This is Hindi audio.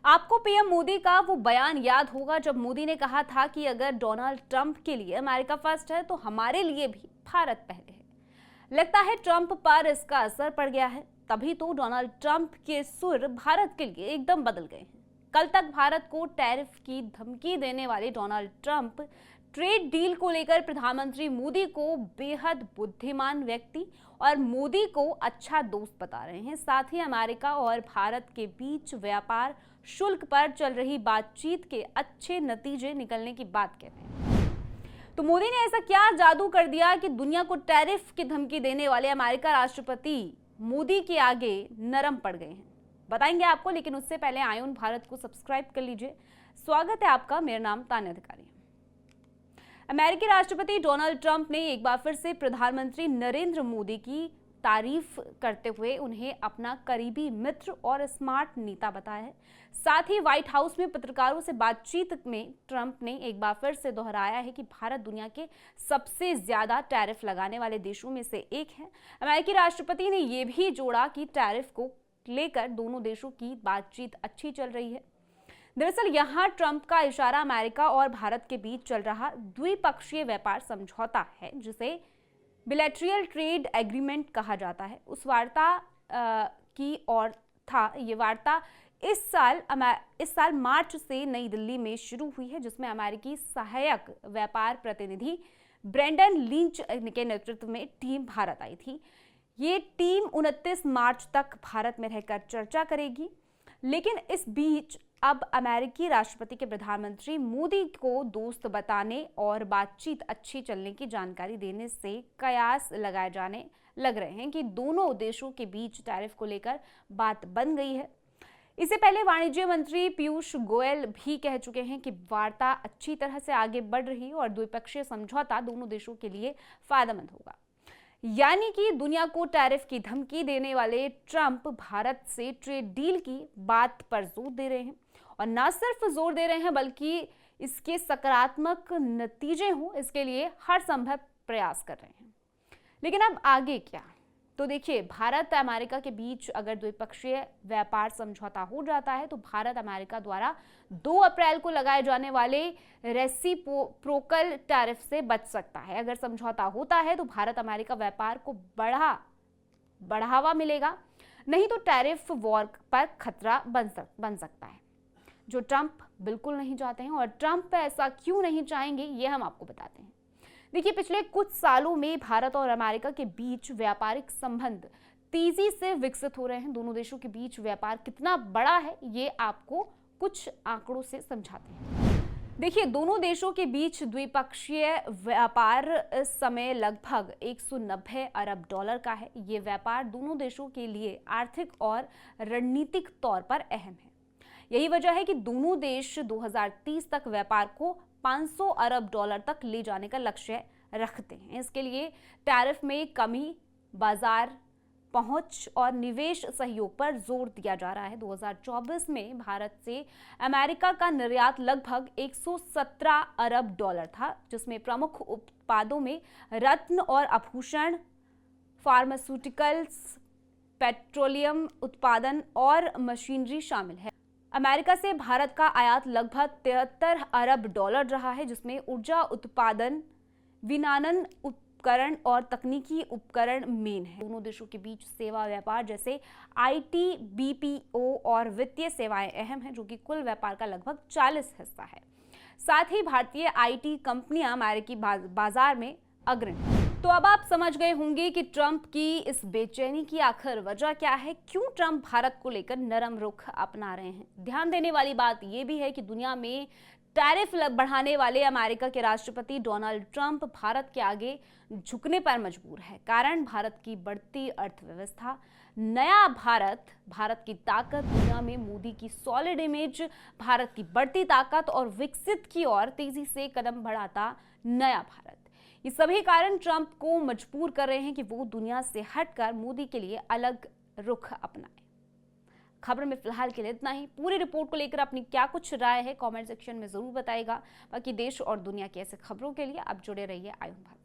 आपको पीएम मोदी का वो बयान याद होगा जब मोदी ने कहा था कि अगर डोनाल्ड ट्रंप के लिए अमेरिका फर्स्ट है तो हमारे लिए भी भारत पहले है। लगता है ट्रंप पर इसका असर पड़ गया है, तभी तो डोनाल्ड ट्रंप के सुर भारत के लिए एकदम बदल गए हैं। कल तक भारत को टैरिफ की धमकी देने वाले डोनाल्ड ट्रंप ट्रेड डील को लेकर प्रधानमंत्री मोदी को बेहद बुद्धिमान व्यक्ति और मोदी को अच्छा दोस्त बता रहे हैं। साथ ही अमेरिका और भारत के बीच व्यापार शुल्क पर चल रही बातचीत के अच्छे नतीजे निकलने की बात कह रहे हैं। तो मोदी ने ऐसा क्या जादू कर दिया कि दुनिया को टैरिफ की धमकी देने वाले अमेरिका राष्ट्रपति मोदी के आगे नरम पड़ गए हैं? बताएंगे आपको, लेकिन उससे पहले आयुन भारत को सब्सक्राइब कर लीजिए। स्वागत है आपका, मेरा नाम तान्या अधिकारी है। अमेरिकी राष्ट्रपति डोनाल्ड ट्रंप ने एक बार फिर से प्रधानमंत्री नरेंद्र मोदी की तारीफ करते हुए उन्हें अपना करीबी मित्र और स्मार्ट नेता बताया है। साथ ही व्हाइट हाउस में पत्रकारों से बातचीत में ट्रंप ने एक बार फिर से दोहराया है कि भारत दुनिया के सबसे ज्यादा टैरिफ लगाने वाले देशों में से एक है। अमेरिकी राष्ट्रपति ने यह भी जोड़ा कि टैरिफ को लेकर दोनों देशों की बातचीत अच्छी चल रही है। दरअसल यहां ट्रंप का इशारा अमेरिका और भारत के बीच चल रहा द्विपक्षीय व्यापार समझौता है, जिसे बिलैटरल ट्रेड एग्रीमेंट कहा जाता है। उस वार्ता की ओर था। ये वार्ता इस साल मार्च से नई दिल्ली में शुरू हुई है, जिसमें अमेरिकी सहायक व्यापार प्रतिनिधि ब्रेंडन लिंच के नेतृत्व में टीम भारत आई थी। ये टीम 29 मार्च तक भारत में रहकर चर्चा करेगी। लेकिन इस बीच अब अमेरिकी राष्ट्रपति के प्रधानमंत्री मोदी को दोस्त बताने और बातचीत अच्छी चलने की जानकारी देने से कयास लगाए जाने लग रहे हैं कि दोनों देशों के बीच टैरिफ को लेकर बात बन गई है। इससे पहले वाणिज्य मंत्री पीयूष गोयल भी कह चुके हैं कि वार्ता अच्छी तरह से आगे बढ़ रही है और द्विपक्षीय समझौता दोनों देशों के लिए फायदेमंद होगा। यानी कि दुनिया को टैरिफ की धमकी देने वाले ट्रंप भारत से ट्रेड डील की बात पर जोर दे रहे हैं, और न सिर्फ जोर दे रहे हैं बल्कि इसके सकारात्मक नतीजे हों इसके लिए हर संभव प्रयास कर रहे हैं। लेकिन अब आगे क्या? तो देखिए, भारत अमेरिका के बीच अगर द्विपक्षीय व्यापार समझौता हो जाता है तो भारत अमेरिका द्वारा 2 अप्रैल को लगाए जाने वाले रेसिप्रोकल टैरिफ से बच सकता है। अगर समझौता होता है तो भारत अमेरिका व्यापार को बढ़ावा मिलेगा, नहीं तो टैरिफ वॉर पर खतरा बन सकता है, जो ट्रंप बिल्कुल नहीं चाहते हैं। और ट्रंप ऐसा क्यों नहीं चाहेंगे, ये हम आपको बताते हैं। देखिए, पिछले कुछ सालों में भारत और अमेरिका के बीच व्यापारिक संबंध तेजी से विकसित हो रहे हैं। दोनों देशों के बीच व्यापार कितना बड़ा है, ये आपको कुछ आंकड़ों से समझाते हैं। देखिए, दोनों देशों के बीच द्विपक्षीय व्यापार इस समय लगभग 190 अरब डॉलर का है। ये व्यापार दोनों देशों के लिए आर्थिक और रणनीतिक तौर पर अहम है। यही वजह है कि दोनों देश 2030 तक व्यापार को 500 अरब डॉलर तक ले जाने का लक्ष्य रखते हैं। इसके लिए टैरिफ में कमी, बाजार पहुंच और निवेश सहयोग पर जोर दिया जा रहा है। 2024 में भारत से अमेरिका का निर्यात लगभग 117 अरब डॉलर था, जिसमें प्रमुख उत्पादों में रत्न और आभूषण, फार्मास्यूटिकल्स, पेट्रोलियम उत्पादन और मशीनरी शामिल है। अमेरिका से भारत का आयात लगभग 73 अरब डॉलर रहा है, जिसमें ऊर्जा उत्पादन, विमानन उपकरण और तकनीकी उपकरण मेन है। दोनों देशों के बीच सेवा व्यापार जैसे आईटी, बीपीओ और वित्तीय सेवाएं अहम हैं, जो कि कुल व्यापार का लगभग 40 हिस्सा है। साथ ही भारतीय आईटी कंपनियां अमेरिकी बाजार में अग्रणी हैं। तो अब आप समझ गए होंगे कि ट्रंप की इस बेचैनी की आखिर वजह क्या है, क्यों ट्रंप भारत को लेकर नरम रुख अपना रहे हैं। ध्यान देने वाली बात यह भी है कि दुनिया में टैरिफ बढ़ाने वाले अमेरिका के राष्ट्रपति डोनाल्ड ट्रंप भारत के आगे झुकने पर मजबूर है। कारण भारत की बढ़ती अर्थव्यवस्था, नया भारत की ताकत, दुनिया में मोदी की सॉलिड इमेज, भारत की बढ़ती ताकत और विकसित की ओर तेजी से कदम बढ़ाता नया भारत। ये सभी कारण ट्रंप को मजबूर कर रहे हैं कि वो दुनिया से हटकर मोदी के लिए अलग रुख अपनाए। खबर में फिलहाल के लिए इतना ही। पूरी रिपोर्ट को लेकर अपनी क्या कुछ राय है कमेंट सेक्शन में जरूर बताइएगा। बाकी देश और दुनिया की ऐसे खबरों के लिए आप जुड़े रहिए आयुन भारत।